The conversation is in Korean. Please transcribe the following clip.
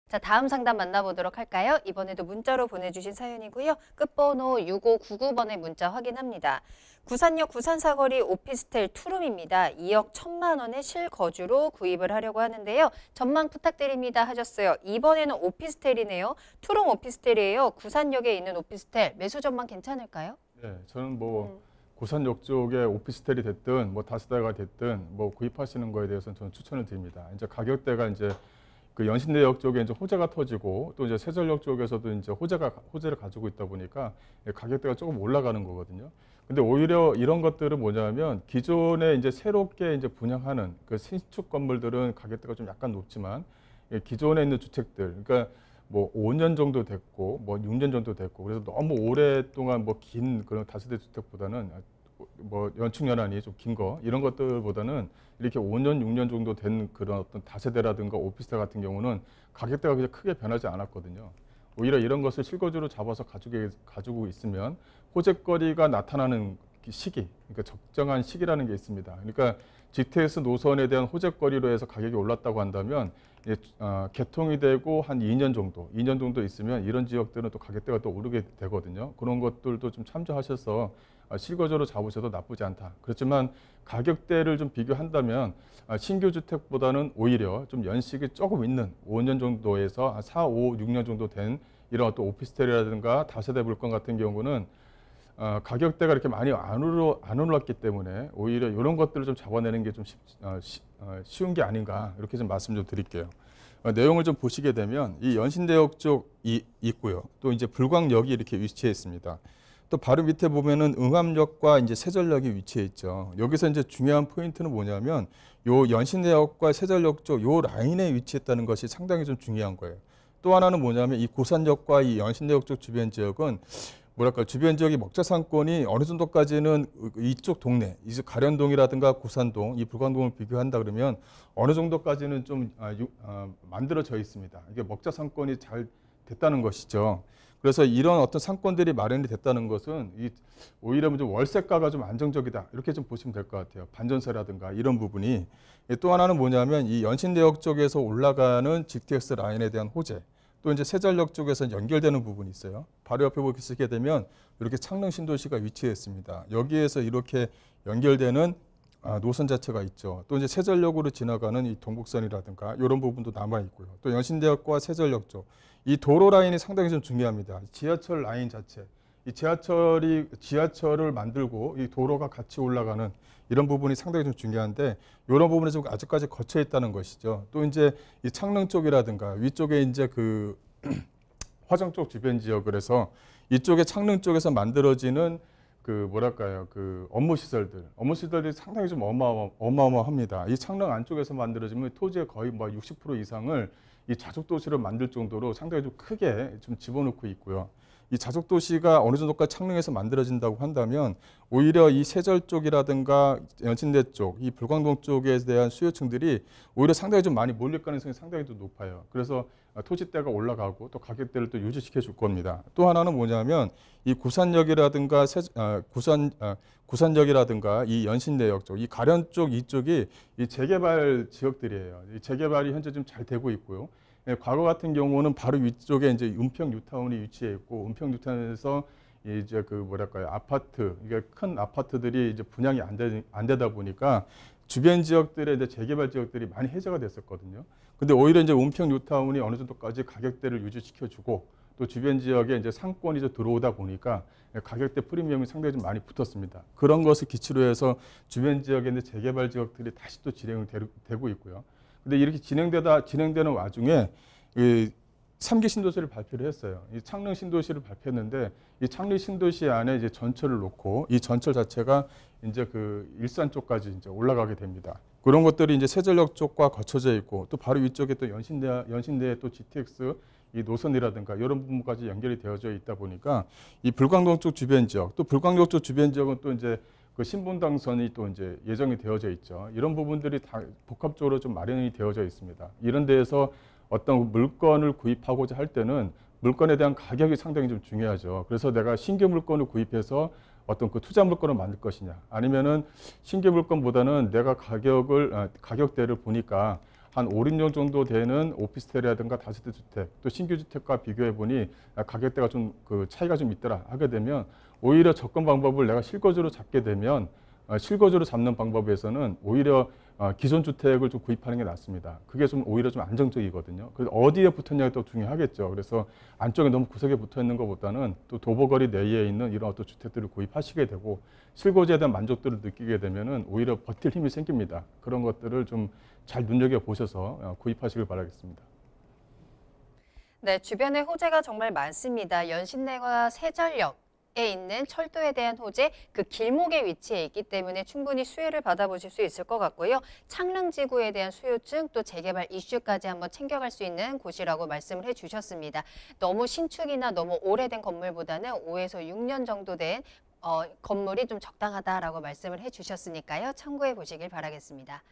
자, 다음 상담 만나보도록 할까요? 이번에도 문자로 보내주신 사연이고요. 끝번호 6599번의 문자 확인합니다. 구산역 구산사거리 오피스텔 투룸입니다. 2억 1천만 원의 실거주로 구입을 하려고 하는데요. 전망 부탁드립니다 하셨어요. 이번에는 오피스텔이네요. 투룸 오피스텔이에요. 구산역에 있는 오피스텔. 매수 전망 괜찮을까요? 네, 저는 뭐 구산역 쪽에 오피스텔이 됐든 뭐 다세대가 됐든 뭐 구입하시는 거에 대해서는 저는 추천을 드립니다. 이제 가격대가 이제 그 연신내역 쪽에 이제 호재가 터지고 또 이제 세전역 쪽에서도 이제 호재를 가지고 있다 보니까 가격대가 조금 올라가는 거거든요. 근데 오히려 이런 것들은 뭐냐면 기존에 이제 새롭게 이제 분양하는 그 신축 건물들은 가격대가 좀 약간 높지만 기존에 있는 주택들, 그러니까 뭐 5년 정도 됐고 뭐 6년 정도 됐고 그래서 너무 오랫동안 뭐 긴 그런 다세대 주택보다는 뭐 연축 연한이 좀 긴 거 이런 것들보다는 이렇게 5년 6년 정도 된 그런 어떤 다세대라든가 오피스텔 같은 경우는 가격대가 그렇게 크게 변하지 않았거든요. 오히려 이런 것을 실거주로 잡아서 가지고 있으면 호재거리가 나타나는 시기, 그러니까 적정한 시기라는 게 있습니다. 그러니까 GTX 노선에 대한 호재거리로 해서 가격이 올랐다고 한다면 개통이 되고 한 2년 정도 있으면 이런 지역들은 또 가격대가 또 오르게 되거든요. 그런 것들도 좀 참조하셔서 실거주로 잡으셔도 나쁘지 않다. 그렇지만 가격대를 좀 비교한다면 신규 주택보다는 오히려 좀 연식이 조금 있는 5년 정도에서 한 4, 5, 6년 정도 된 이런 또 오피스텔이라든가 다세대 물건 같은 경우는 가격대가 이렇게 많이 안 올랐기 때문에 오히려 이런 것들을 좀 잡아내는 게 좀 쉬운 게 아닌가 이렇게 좀 말씀 좀 드릴게요. 내용을 좀 보시게 되면 이 연신대역 쪽이 있고요. 또 이제 불광역이 이렇게 위치해 있습니다. 또 바로 밑에 보면은 응암역과 이제 세전역이 위치해 있죠. 여기서 이제 중요한 포인트는 뭐냐면 요 연신대역과 세전역 쪽 요 라인에 위치했다는 것이 상당히 좀 중요한 거예요. 또 하나는 뭐냐면 이 고산역과 이 연신대역 쪽 주변 지역은 뭐랄까 주변 지역의 먹자 상권이 어느 정도까지는 이쪽 동네, 이제 가련동이라든가 고산동, 이 불광동을 비교한다 그러면 어느 정도까지는 좀 만들어져 있습니다. 이게 먹자 상권이 잘 됐다는 것이죠. 그래서 이런 어떤 상권들이 마련이 됐다는 것은 오히려 좀 월세가가 좀 안정적이다 이렇게 좀 보시면 될 것 같아요. 반전세라든가 이런 부분이. 또 하나는 뭐냐면 이 연신대역 쪽에서 올라가는 GTX 라인에 대한 호재. 또 이제 세전역 쪽에서 연결되는 부분이 있어요. 바로 옆에 보시게 되면 이렇게 창릉 신도시가 위치해 있습니다. 여기에서 이렇게 연결되는 노선 자체가 있죠. 또 이제 세전역으로 지나가는 이 동북선이라든가 이런 부분도 남아 있고요. 또 연신대역과 세전역 쪽, 이 도로 라인이 상당히 좀 중요합니다. 지하철 라인 자체, 이 지하철을 만들고 이 도로가 같이 올라가는 이런 부분이 상당히 좀 중요한데 이런 부분이 좀 아직까지 거쳐 있다는 것이죠. 또 이제 이 창릉 쪽이라든가 위쪽에 이제 그 화정 쪽 주변 지역 그래서 이쪽에 창릉 쪽에서 만들어지는 그 뭐랄까요 그 업무 시설들이 상당히 좀 어마어마합니다. 이 창릉 안쪽에서 만들어지면 토지의 거의 뭐 60% 이상을 이 자족 도시를 만들 정도로 상당히 좀 크게 좀 집어넣고 있고요. 이 자족 도시가 어느 정도까지 창릉에서 만들어진다고 한다면 오히려 이 세절 쪽이라든가 연신대 쪽, 이 불광동 쪽에 대한 수요층들이 오히려 상당히 좀 많이 몰릴 가능성이 상당히 좀 높아요. 그래서 토지대가 올라가고 또 가격대를 또 유지시켜 줄 겁니다. 또 하나는 뭐냐면 이 구산역이라든가 구산역이라든가 이 연신대역 쪽, 이 가련 쪽 이쪽이 이 재개발 지역들이에요. 이 재개발이 현재 좀 잘 되고 있고요. 과거 같은 경우는 바로 위쪽에 이제 은평 뉴타운이 위치해 있고 은평 뉴타운에서 이제 그 뭐랄까요 아파트 이게 큰 아파트들이 이제 분양이 안 되다 보니까 주변 지역들의 이제 재개발 지역들이 많이 해제가 됐었거든요. 근데 오히려 이제 은평 뉴타운이 어느 정도까지 가격대를 유지시켜주고 또 주변 지역에 이제 상권이 좀 들어오다 보니까 가격대 프리미엄이 상당히 좀 많이 붙었습니다. 그런 것을 기치로 해서 주변 지역에 있는 재개발 지역들이 다시 또 진행되고 있고요. 근데 이렇게 진행되는 와중에 이 3기 신도시를 발표를 했어요. 이 창릉 신도시를 발표했는데 이 창릉 신도시 안에 이제 전철을 놓고 이 전철 자체가 이제 그 일산 쪽까지 이제 올라가게 됩니다. 그런 것들이 이제 세전역 쪽과 거쳐져 있고 또 바로 위쪽에 또 연신대에 또 GTX 이 노선이라든가 이런 부분까지 연결이 되어져 있다 보니까 이 불광동 쪽 주변 지역 또 불광역 쪽 주변 지역은 또 이제 그 신분당선이 또 이제 예정이 되어져 있죠. 이런 부분들이 다 복합적으로 좀 마련이 되어져 있습니다. 이런 데에서 어떤 물건을 구입하고자 할 때는 물건에 대한 가격이 상당히 좀 중요하죠. 그래서 내가 신규 물건을 구입해서 어떤 그 투자 물건을 만들 것이냐 아니면은 신규 물건보다는 내가 가격대를 보니까 한 5, 6년 정도 되는 오피스텔이라든가 다세대 주택, 또 신규 주택과 비교해 보니 가격대가 좀 그 차이가 좀 있더라 하게 되면 오히려 접근 방법을 내가 실거주로 잡게 되면 실거주로 잡는 방법에서는 오히려 기존 주택을 좀 구입하는 게 낫습니다. 그게 좀 오히려 좀 안정적이거든요. 그래서 어디에 붙었냐가 또 중요하겠죠. 그래서 안쪽에 너무 구석에 붙어 있는 것보다는 또 도보거리 내에 있는 이런 어떤 주택들을 구입하시게 되고 실거주에 대한 만족도를 느끼게 되면은 오히려 버틸 힘이 생깁니다. 그런 것들을 좀 잘 눈여겨 보셔서 구입하시길 바라겠습니다. 네, 주변에 호재가 정말 많습니다. 연신내와 세전역에 있는 철도에 대한 호재, 그 길목에 위치해 있기 때문에 충분히 수혜를 받아보실 수 있을 것 같고요. 창릉지구에 대한 수요증, 또 재개발 이슈까지 한번 챙겨갈 수 있는 곳이라고 말씀을 해주셨습니다. 너무 신축이나 너무 오래된 건물보다는 5에서 6년 정도 된 건물이 좀 적당하다라고 말씀을 해주셨으니까요. 참고해 보시길 바라겠습니다.